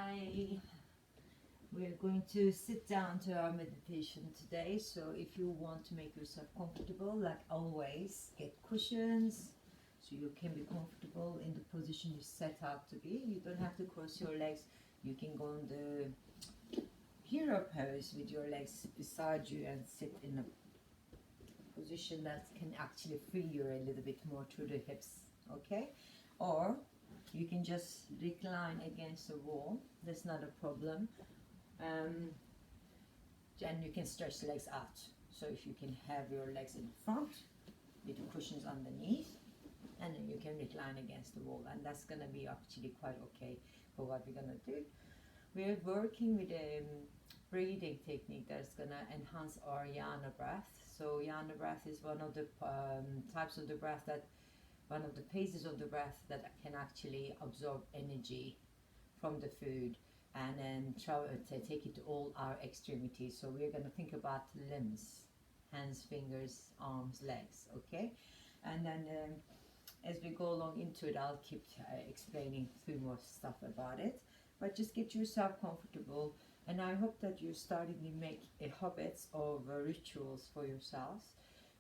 Hi, we're going to sit down to our meditation today. So, if you want to make yourself comfortable, like always, get cushions so you can be comfortable in the position you set out to be. You don't have to cross your legs, you can go in the hero pose with your legs beside you and sit in a position that can actually free you a little bit more through the hips, okay? Or you can just recline against the wall, that's not a problem. And you can stretch the legs out. So if you can have your legs in front with the cushions underneath, and then you can recline against the wall, and that's gonna be actually quite okay for what we're gonna do. We're working with a breathing technique that's gonna enhance our Vyana breath. So Vyana breath is one of the types of the breath that one of the phases of the breath that can actually absorb energy from the food and then take it to all our extremities. So we're going to think about limbs, hands, fingers, arms, legs, okay? And then as we go along into it, I'll keep explaining through more stuff about it. But just get yourself comfortable, and I hope that you're starting to make a habits of rituals for yourselves,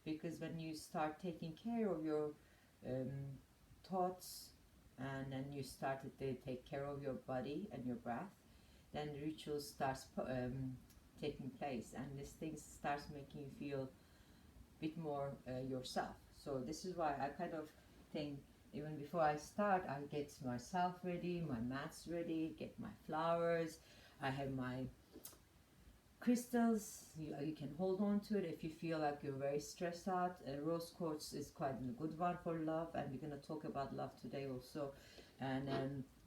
because when you start taking care of your thoughts, and then you started to take care of your body and your breath, then the ritual starts taking place, and this thing starts making you feel a bit more yourself. So this is why I kind of think, even before I start, I get myself ready, my mats ready, get my flowers, I have my crystals. You can hold on to it if you feel like you're very stressed out. Rose quartz is quite a good one for love, and we're going to talk about love today also, and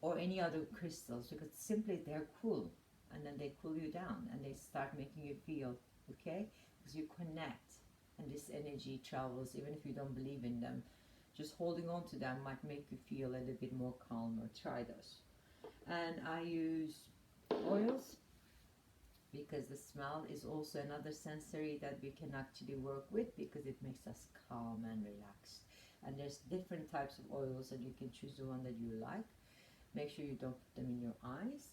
or any other crystals, because simply they're cool, and then they cool you down and they start making you feel okay, because you connect and this energy travels even if you don't believe in them. Just holding on to them might make you feel a little bit more calmer. Try those. And I use oils, because the smell is also another sensory that we can actually work with, because it makes us calm and relaxed. And there's different types of oils, and you can choose the one that you like. Make sure you don't put them in your eyes.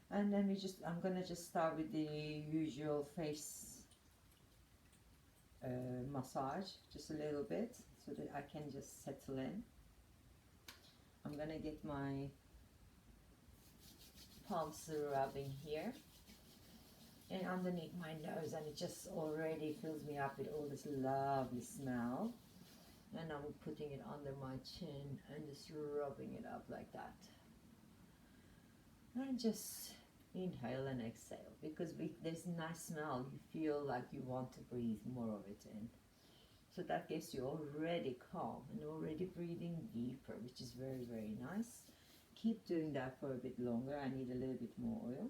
And then I'm gonna just start with the usual face massage, just a little bit, so that I can just settle in. I'm gonna get my palms rubbing here and underneath my nose, and it just already fills me up with all this lovely smell. And I'm putting it under my chin and just rubbing it up like that. And just inhale and exhale, because there's a nice smell. You feel like you want to breathe more of it in. So that gets you already calm and already breathing deeper, which is very, very nice. Keep doing that for a bit longer. I need a little bit more oil.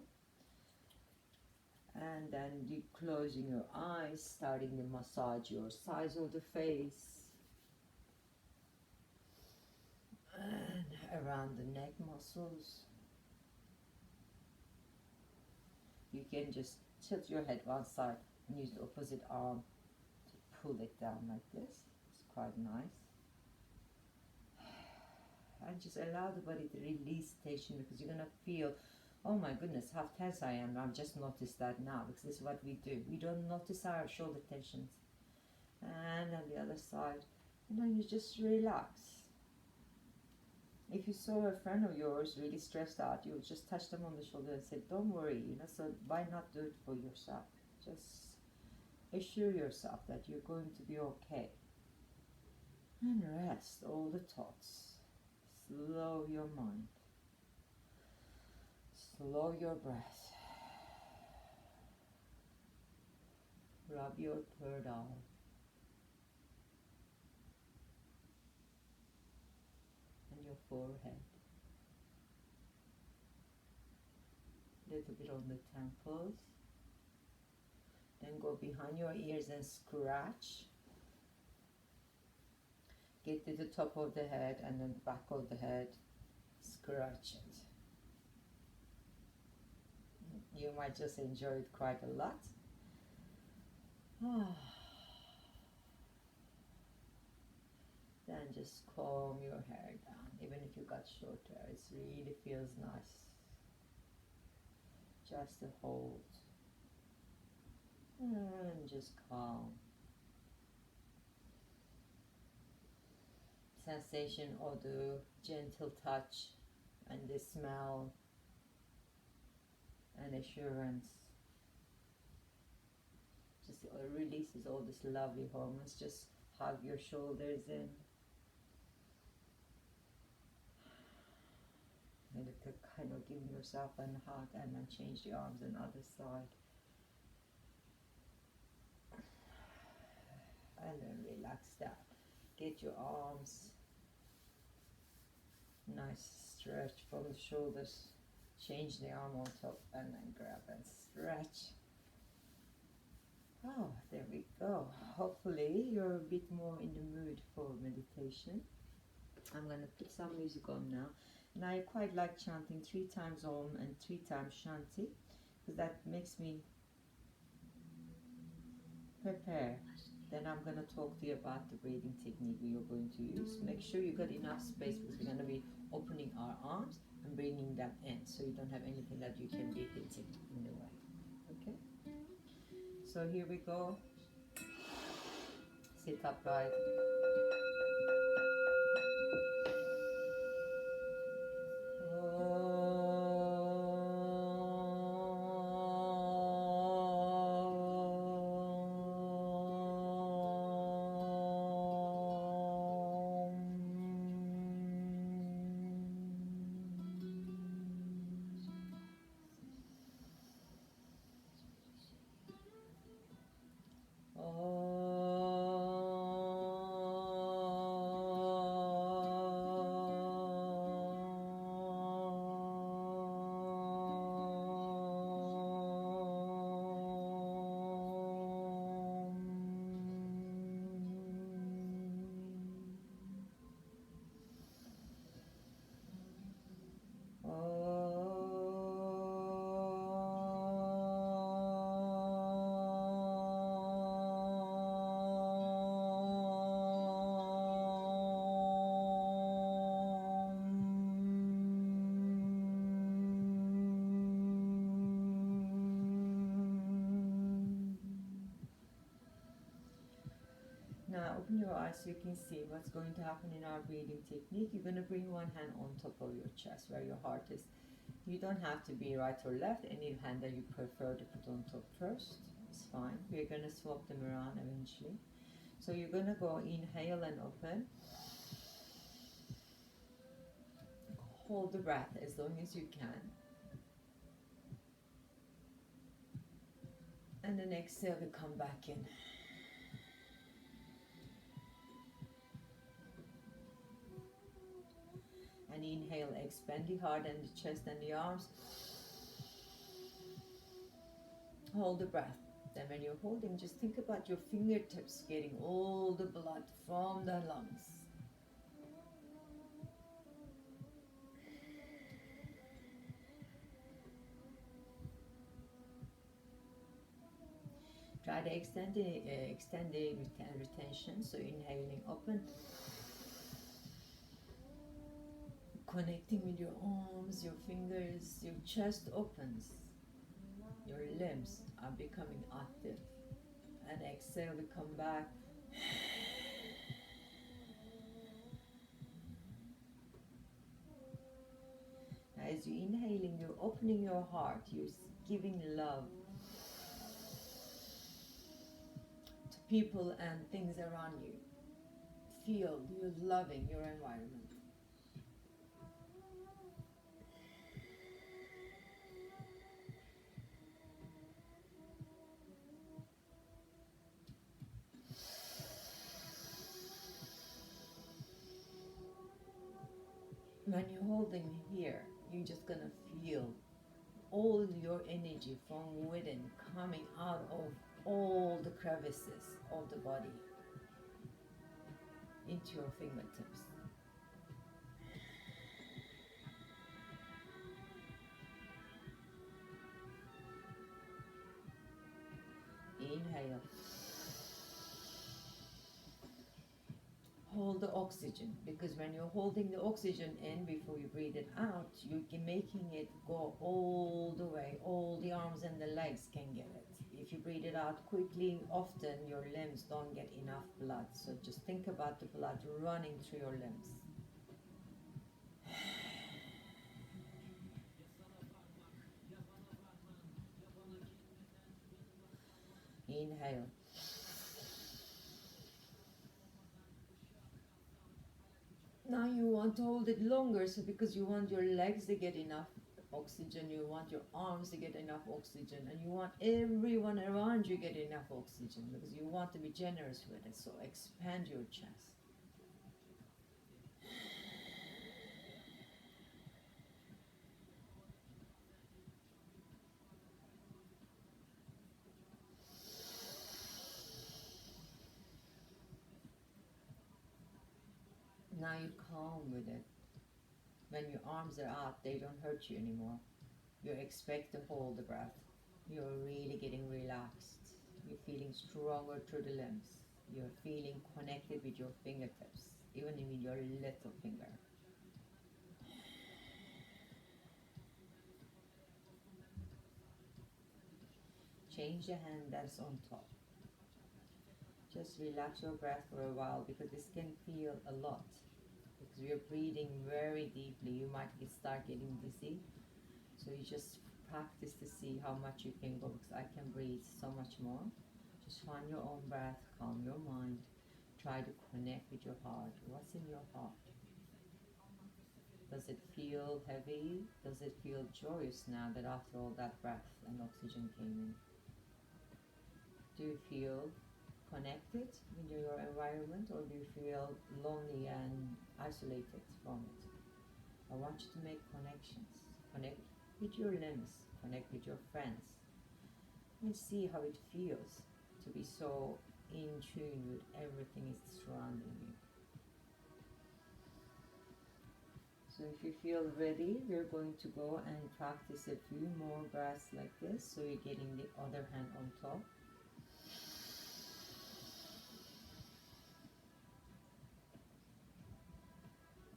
And then you closing your eyes, starting to massage your sides of the face and around the neck muscles. You can just tilt your head one side and use the opposite arm to pull it down like this. It's quite nice. And just allow the body to release tension, because you're gonna feel, oh my goodness, how tense I am. I've just noticed that now, because this is what we do. We don't notice our shoulder tensions. And on the other side, and then you just relax. If you saw a friend of yours really stressed out, you would just touch them on the shoulder and say, don't worry, so why not do it for yourself? Just assure yourself that you're going to be okay. And rest all the thoughts. Slow your mind. Slow your breath. Rub your third eye. And your forehead. Little bit on the temples. Then go behind your ears and scratch. Get to the top of the head and then back of the head. Scratch it. You might just enjoy it quite a lot. Then just comb your hair down. Even if you got short hair, it really feels nice. just to hold and just calm. Sensation of the gentle touch and the smell and assurance just releases all this lovely hormones. Just hug your shoulders in. And kind of giving yourself a hug, and then change the arms on the other side. And then relax that. Get your arms nice stretch from the shoulders. Change the arm on top and then grab and stretch. Oh, there we go. Hopefully you're a bit more in the mood for meditation. I'm going to put some music on now. And I quite like chanting 3 times Om and 3 times Shanti, because that makes me prepare. Then I'm going to talk to you about the breathing technique we are going to use. Make sure you got enough space, because we're going to be opening our arms and bringing them in, so you don't have anything that you can be hitting in the way. Okay? So here we go. Sit upright. Now open your eyes so you can see what's going to happen in our breathing technique. You're going to bring one hand on top of your chest where your heart is. You don't have to be right or left. Any hand that you prefer to put on top first is fine. We're going to swap them around eventually. So you're going to go inhale and open. Hold the breath as long as you can. And then exhale to come back in. And inhale, expand the heart and the chest and the arms. Hold the breath. Then when you're holding, just think about your fingertips getting all the blood from the lungs. Try to extend the retention. So inhaling, open. Connecting with your arms, your fingers, your chest opens. Your limbs are becoming active. And exhale to come back. As you're inhaling, you're opening your heart. You're giving love to people and things around you. Feel you're loving your environment. When you're holding here, you're just gonna feel all your energy from within coming out of all the crevices of the body into your fingertips. Inhale. Hold hold the oxygen, because when you're holding the oxygen in before you breathe it out, you're making it go all the way. All the arms and the legs can get it. If you breathe it out quickly, often your limbs don't get enough blood. So just think about the blood running through your limbs. Inhale. Now you want to hold it longer, so because you want your legs to get enough oxygen, you want your arms to get enough oxygen, and you want everyone around you get enough oxygen, because you want to be generous with it. So expand your chest. Now you're calm with it. When your arms are out, they don't hurt you anymore. You expect to hold the breath. You're really getting relaxed. You're feeling stronger through the limbs. You're feeling connected with your fingertips, even with your little finger. Change the hand that's on top. Just relax your breath for a while, because this can feel a lot. Because you're breathing very deeply, you might start getting dizzy. So you just practice to see how much you can go, because I can breathe so much more. Just find your own breath, calm your mind, try to connect with your heart. What's in your heart? Does it feel heavy? Does it feel joyous now that after all that breath and oxygen came in? Do you feel connected with your environment, or do you feel lonely and isolated from it? I want you to make connections. Connect with your limbs, connect with your friends, and see how it feels to be so in tune with everything is surrounding you. So if you feel ready, we're going to go and practice a few more breaths like this. So you're getting the other hand on top.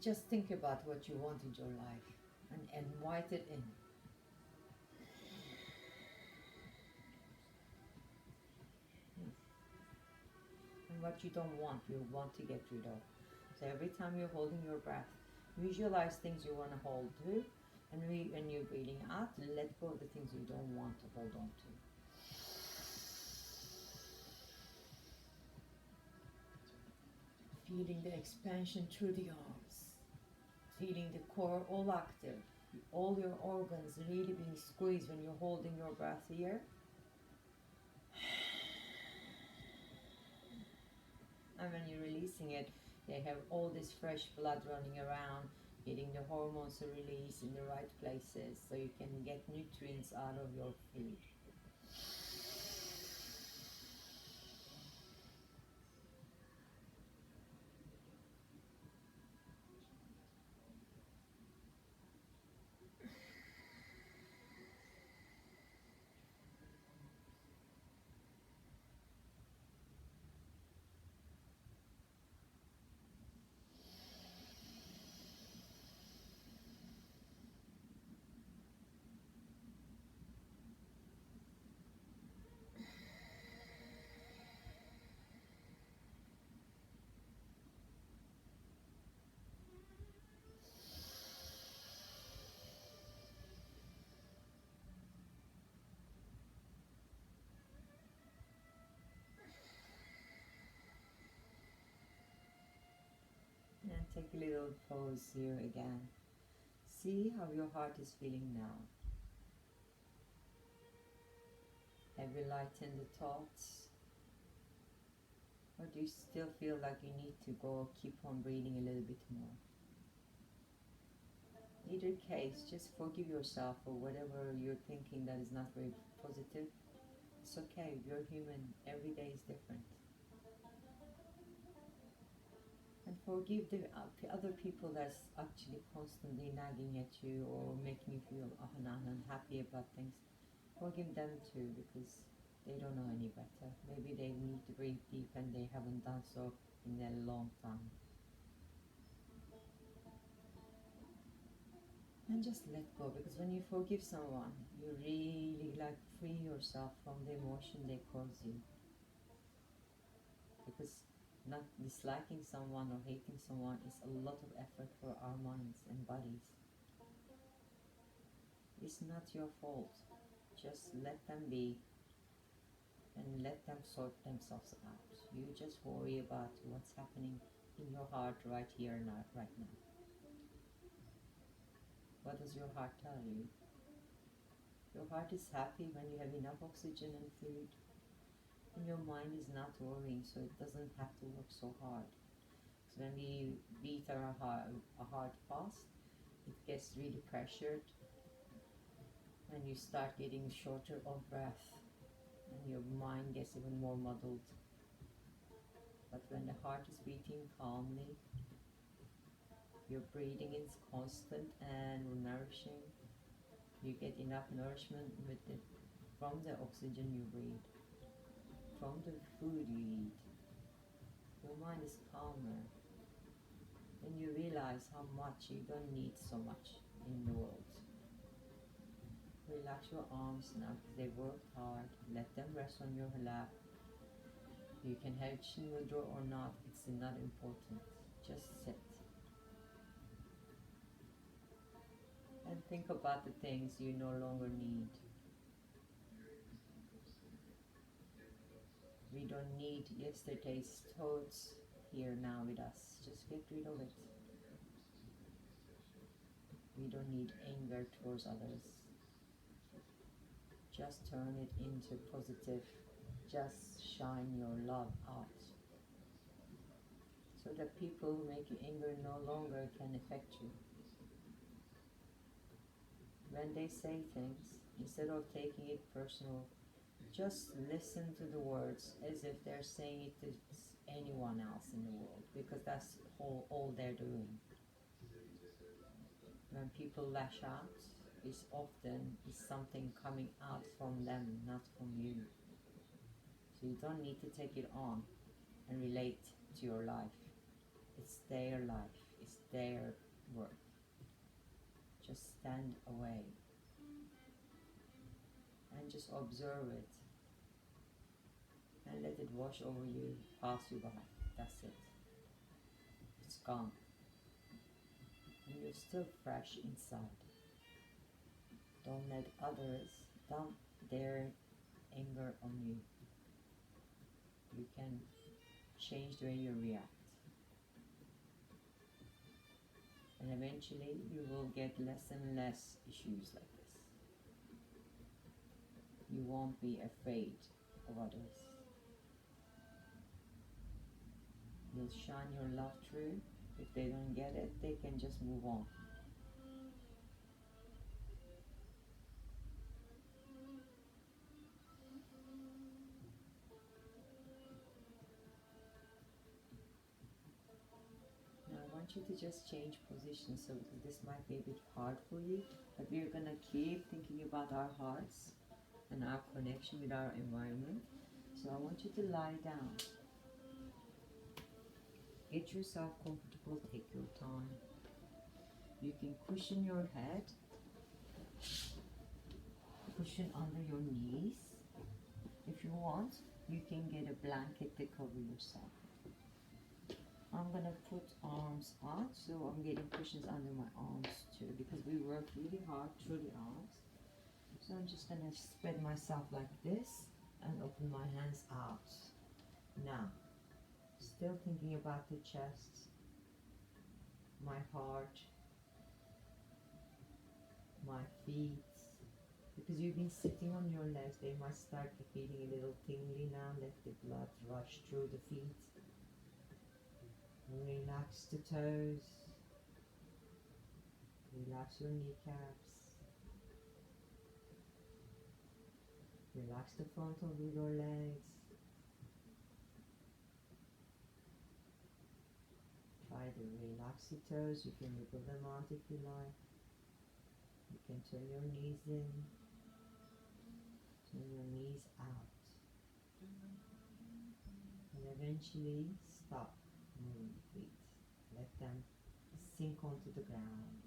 Just think about what you want in your life and invite it in. And what you don't want, you want to get rid of. So every time you're holding your breath, visualize things you want to hold to, and when you're breathing out, let go of the things you don't want to hold on to. Feeling the expansion through the arms, feeling the core all active, all your organs really being squeezed when you're holding your breath here. And when you're releasing it, they have all this fresh blood running around, getting the hormones to release in the right places, so you can get nutrients out of your food. And take a little pause here again. See how your heart is feeling now. Have you lightened the thoughts? Or do you still feel like you need to go keep on breathing a little bit more? Either case, just forgive yourself for whatever you're thinking that is not very positive. It's okay, you're human, every day is different. And forgive the other people that's actually constantly nagging at you or making you feel unhappy about things. Forgive them too, because they don't know any better. Maybe they need to breathe deep and they haven't done so in a long time. And just let go, because when you forgive someone, you really like free yourself from the emotion they cause you. Because not disliking someone or hating someone is a lot of effort for our minds and bodies. It's not your fault. Just let them be and let them sort themselves out. You just worry about what's happening in your heart right here and right now. What does your heart tell you? Your heart is happy when you have enough oxygen and food, and your mind is not worrying, so it doesn't have to work so hard. So when we beat our heart fast, it gets really pressured, and you start getting shorter of breath, and your mind gets even more muddled. But when the heart is beating calmly, your breathing is constant and nourishing. You get enough nourishment from the oxygen you breathe, from the food you eat. Your mind is calmer. Then you realize how much you don't need so much in the world. Relax your arms now, because they worked hard. Let them rest on your lap. You can have chin mudra or not, it's not important. Just sit. And think about the things you no longer need. We don't need yesterday's thoughts here now with us. Just get rid of it. We don't need anger towards others. Just turn it into positive. Just shine your love out, so that people who make you angry no longer can affect you. When they say things, instead of taking it personal, just listen to the words as if they're saying it to anyone else in the world, because that's all they're doing. When people lash out, it's often something coming out from them, not from you. So you don't need to take it on and relate to your life. It's their life, it's their work. Just stand away and just observe it, and let it wash over you, pass you by. That's it. It's gone. And you're still fresh inside. Don't let others dump their anger on you. You can change the way you react. And eventually you will get less and less issues like this. You won't be afraid of others. You'll shine your love through. If they don't get it, they can just move on. Now I want you to just change position, so this might be a bit hard for you, but we're gonna keep thinking about our hearts and our connection with our environment. So I want you to lie down. Get yourself comfortable, take your time. You can cushion your head, cushion under your knees. If you want, you can get a blanket to cover yourself. I'm gonna put arms out, so I'm getting cushions under my arms too, because we work really hard through the arms. So I'm just gonna spread myself like this and open my hands out. Now, still thinking about the chest, my heart, my feet, because you've been sitting on your legs, they might start feeling a little tingly now. Let the blood rush through the feet. Relax the toes, relax your kneecaps, relax the front of your legs. Try to relax the toes. You can wiggle them out if you like. You can turn your knees in, turn your knees out, and eventually stop moving the feet. Let them sink onto the ground.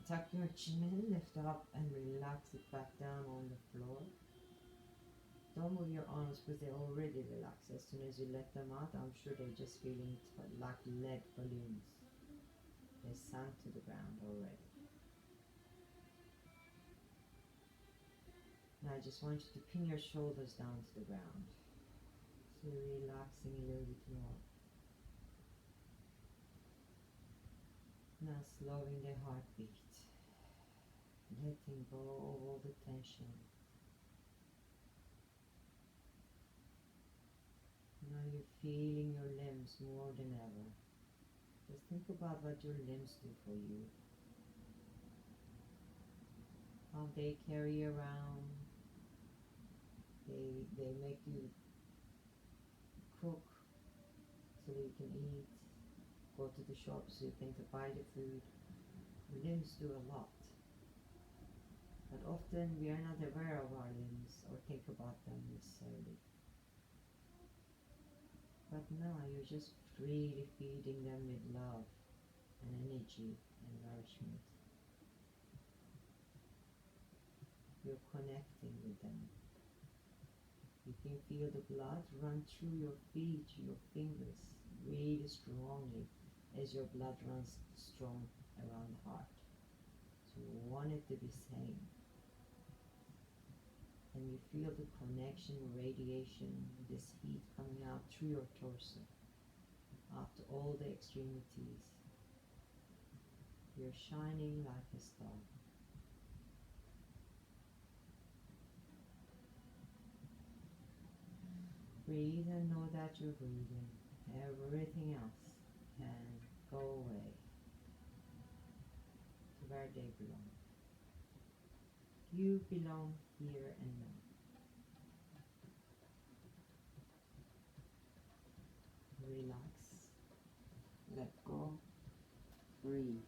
Tuck your chin, lift up and relax it back down on the floor. Don't move your arms because they're already relaxed. As soon as you let them out, I'm sure they're just feeling like lead balloons. They sank to the ground already. Now I just want you to pin your shoulders down to the ground. So you're relaxing a little bit more. Now slowing the heartbeat. Letting go of all the tension. Now you're feeling your limbs more than ever. Just think about what your limbs do for you. How they carry you around. They make you cook so that you can eat. Go to the shop so you can buy the food. Your limbs do a lot. But often we are not aware of our limbs or think about them necessarily. But now you're just really feeding them with love and energy and nourishment. You're connecting with them. You can feel the blood run through your feet, your fingers, really strongly as your blood runs strong around the heart. So you want it to be same. And you feel the connection, radiation, this heat coming out through your torso, after all the extremities. You're shining like a star. Breathe and know that you're breathing. Everything else can go away to where they belong. You belong here and now. Relax. Let go. Breathe.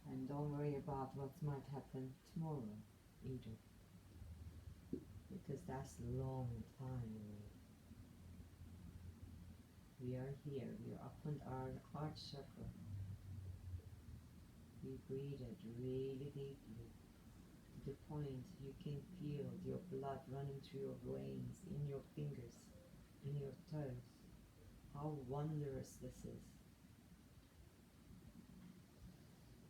And don't worry about what might happen tomorrow either. Because that's a long time away. We are here. We are up on our heart chakra. We breathe it really deeply to the point you can feel your blood running through your veins, in your fingers, in your toes. How wondrous this is.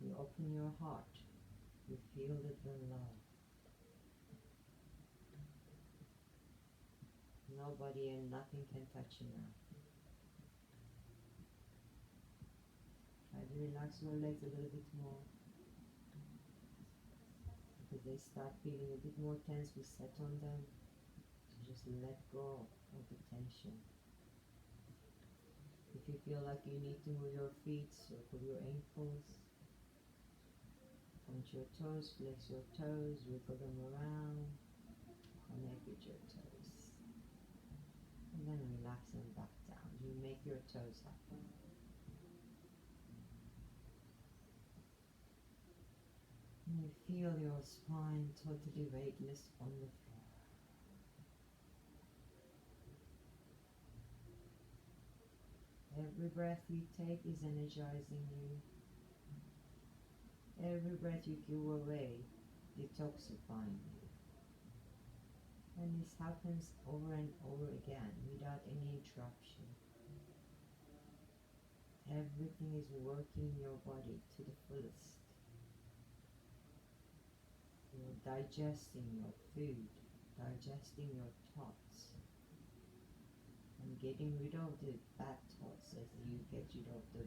You open your heart. You feel it with love. Nobody and nothing can touch you now. Try to relax your legs a little bit more. Because they start feeling a bit more tense, we set on them. So just let go of the tension. If you feel like you need to move your feet, circle your ankles. Point your toes, flex your toes, wiggle them around. Connect with your toes. And then relax them back down. You make your toes happy. And you feel your spine totally weightless on the floor. Every breath you take is energizing you. Every breath you give away, detoxifying you. And this happens over and over again without any interruption. Everything is working in your body to the fullest. You're digesting your food, digesting your thoughts, and getting rid of the bad thoughts as you get rid of the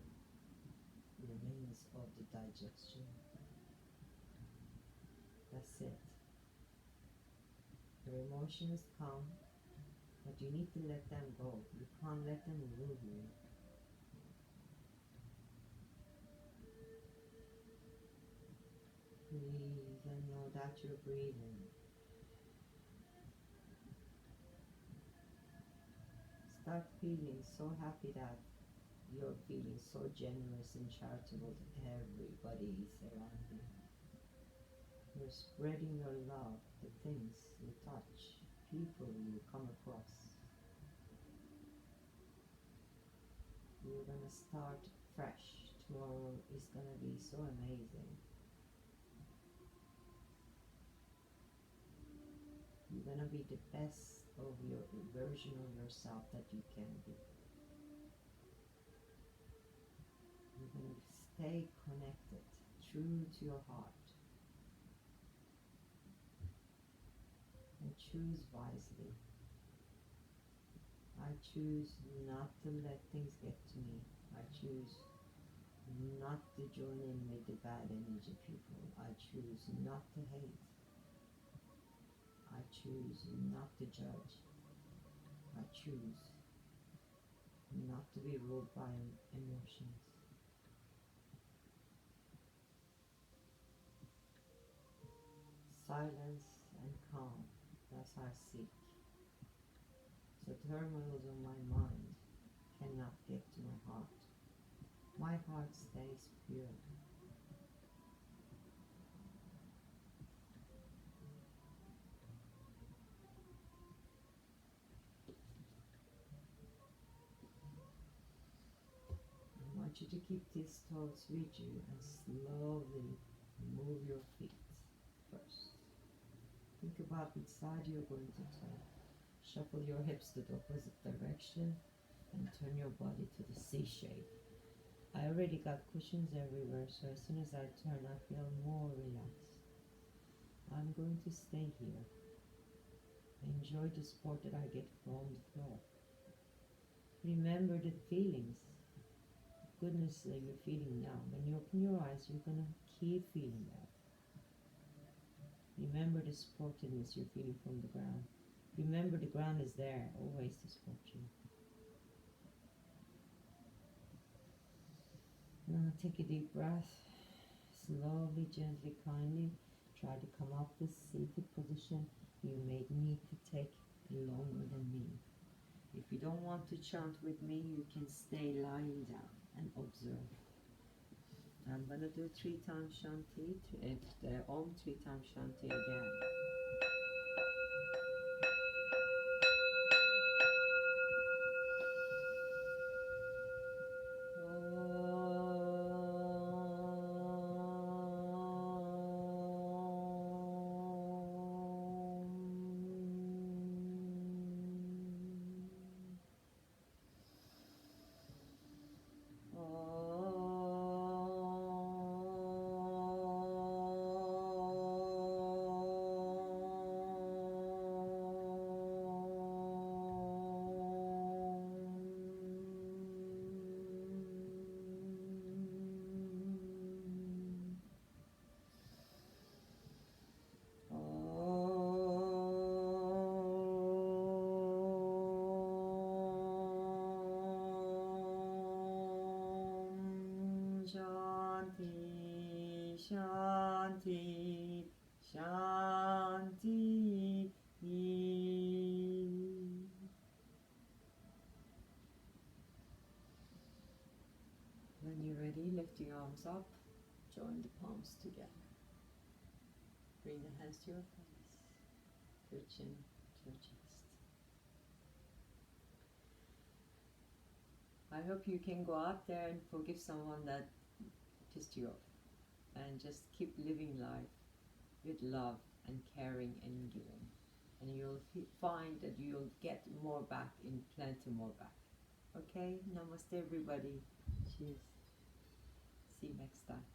remains of the digestion. That's it. Your emotions come, but you need to let them go. You can't let them rule you. Breathe and know that you're breathing. Start feeling so happy that you're feeling so generous and charitable to everybody around you. You're spreading your love, the things you touch, people you come across. You're going to start fresh tomorrow is gonna be so amazing. You're gonna be the best of your version of yourself that you can be. You're gonna stay connected, true to your heart, and choose wisely. I choose not to let things get to me. I choose not to join in with the bad energy people. I choose not to hate. I choose not to judge. I choose not to be ruled by emotions. Silence and calm, that's I seek. The turmoils of my mind cannot get to my heart. My heart stays pure. I want you to keep these thoughts with you and slowly move your feet first. Think about which side you're going to turn. Shuffle your hips to the opposite direction and turn your body to the C shape. I already got cushions everywhere, so as soon as I turn, I feel more relaxed. I'm going to stay here. Enjoy the support that I get from the floor. Remember the feelings, goodness that you're feeling now. When you open your eyes, you're going to keep feeling that. Remember the supportedness you're feeling from the ground. Remember the ground is there always to support you. Now take a deep breath. Slowly, gently, kindly try to come up this seated position. You may need to take longer than me. If you don't want to chant with me, you can stay lying down and observe. I'm going to do 3 times Shanti, the Om 3 times Shanti again. Shanti, Shanti, Shanti. When you're ready, lift your arms up, join the palms together. Bring the hands to your face, your chin to your chest. I hope you can go out there and forgive someone that pissed you off, and just keep living life with love and caring and giving, and you'll find that you'll get more back in plenty more back. Okay, namaste everybody. Cheers. See you next time.